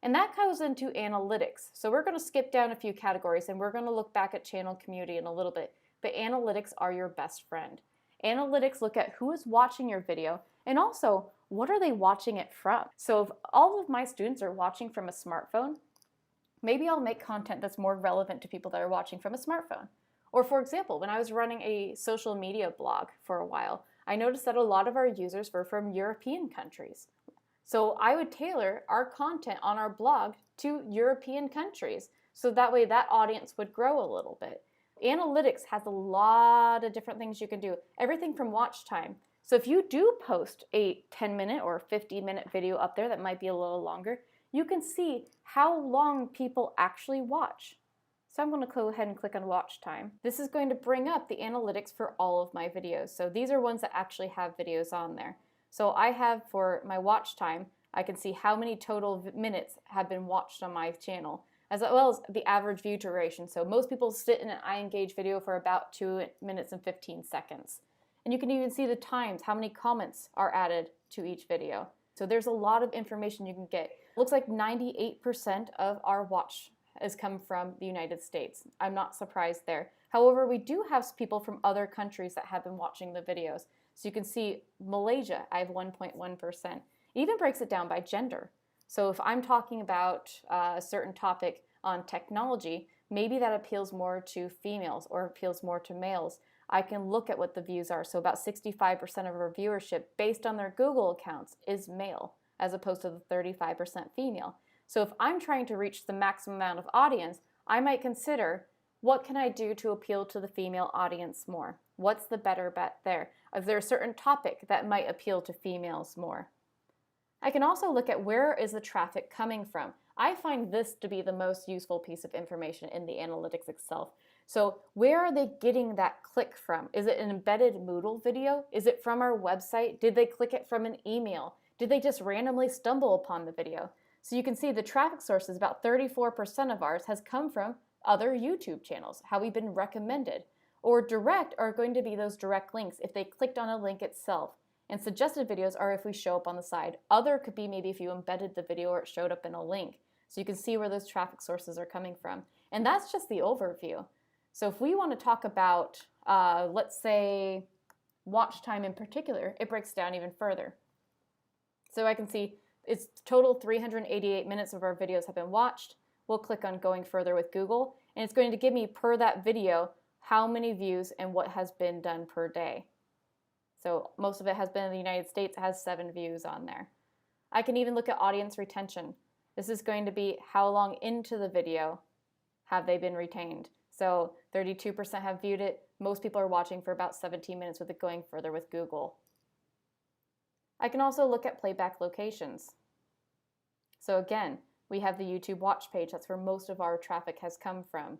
And that goes into analytics. So we're going to skip down a few categories and we're going to look back at channel community in a little bit. But analytics are your best friend. Analytics look at who is watching your video and also what are they watching it from. So if all of my students are watching from a smartphone, maybe I'll make content that's more relevant to people that are watching from a smartphone. Or for example, when I was running a social media blog for a while, I noticed that a lot of our users were from European countries. So I would tailor our content on our blog to European countries. So that way that audience would grow a little bit. Analytics has a lot of different things you can do. Everything from watch time. So if you do post a 10-minute or 50-minute video up there that might be a little longer, you can see how long people actually watch. So I'm going to go ahead and click on watch time. This is going to bring up the analytics for all of my videos. So these are ones that actually have videos on there. So I have for my watch time, I can see how many total minutes have been watched on my channel, as well as the average view duration. So most people sit in an iEngage video for about 2 minutes and 15 seconds. And you can even see the times, how many comments are added to each video. So there's a lot of information you can get. It looks like 98% of our watch has come from the United States. I'm not surprised there. However, we do have people from other countries that have been watching the videos. So you can see Malaysia, I have 1.1%. It even breaks it down by gender. So if I'm talking about a certain topic on technology, maybe that appeals more to females or appeals more to males. I can look at what the views are. So about 65% of our viewership based on their Google accounts is male, as opposed to the 35% female. So if I'm trying to reach the maximum amount of audience, I might consider, what can I do to appeal to the female audience more? What's the better bet there? Is there a certain topic that might appeal to females more? I can also look at where is the traffic coming from. I find this to be the most useful piece of information in the analytics itself. So where are they getting that click from? Is it an embedded Moodle video? Is it from our website? Did they click it from an email? Did they just randomly stumble upon the video? So you can see the traffic sources, about 34% of ours has come from other YouTube channels, how we've been recommended. Or direct are going to be those direct links if they clicked on a link itself. And suggested videos are if we show up on the side. Other could be maybe if you embedded the video or it showed up in a link. So you can see where those traffic sources are coming from. And that's just the overview. So if we want to talk about, let's say, watch time in particular, it breaks down even further. So I can see it's total 388 minutes of our videos have been watched. We'll click on going further with Google, and it's going to give me per that video how many views and what has been done per day. So most of it has been in the United States, it has 7 views on there. I can even look at audience retention. This is going to be how long into the video have they been retained. So 32% have viewed it. Most people are watching for about 17 minutes with it going further with Google. I can also look at playback locations. So again, we have the YouTube watch page. That's where most of our traffic has come from.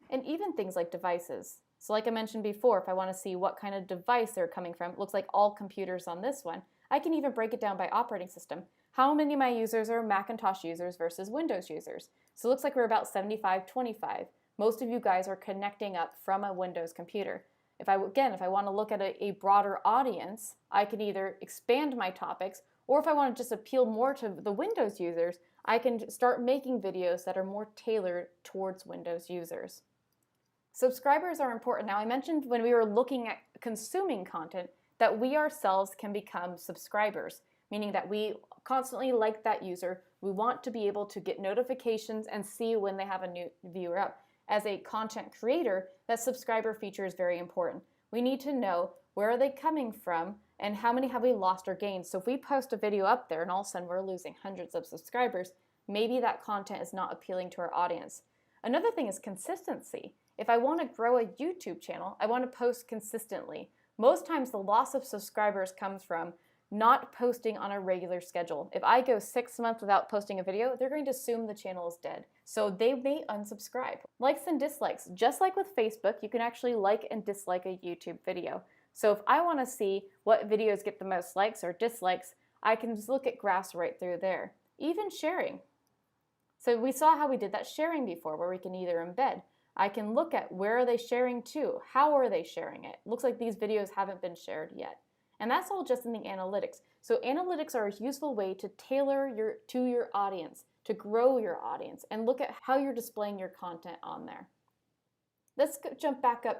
And even things like devices. So like I mentioned before, if I want to see what kind of device they're coming from, it looks like all computers on this one. I can even break it down by operating system. How many of my users are Macintosh users versus Windows users? So it looks like we're about 75-25. Most of you guys are connecting up from a Windows computer. If I want to look at a broader audience, I can either expand my topics, or if I want to just appeal more to the Windows users, I can start making videos that are more tailored towards Windows users. Subscribers are important. Now, I mentioned when we were looking at consuming content that we ourselves can become subscribers, meaning that we constantly like that user. We want to be able to get notifications and see when they have a new viewer up. As a content creator, that subscriber feature is very important. We need to know where are they coming from and how many have we lost or gained. So if we post a video up there and all of a sudden we're losing hundreds of subscribers, maybe that content is not appealing to our audience. Another thing is consistency. If I want to grow a YouTube channel, I want to post consistently. Most times the loss of subscribers comes from not posting on a regular schedule. If I go 6 months without posting a video, they're going to assume the channel is dead. So they may unsubscribe. Likes and dislikes. Just like with Facebook, you can actually like and dislike a YouTube video. So if I want to see what videos get the most likes or dislikes, I can just look at graphs right through there. Even sharing. So we saw how we did that sharing before, where we can either embed. I can look at where are they sharing to, how are they sharing it. Looks like these videos haven't been shared yet. And that's all just in the analytics. So analytics are a useful way to tailor to your audience, to grow your audience, and look at how you're displaying your content on there. Let's jump back up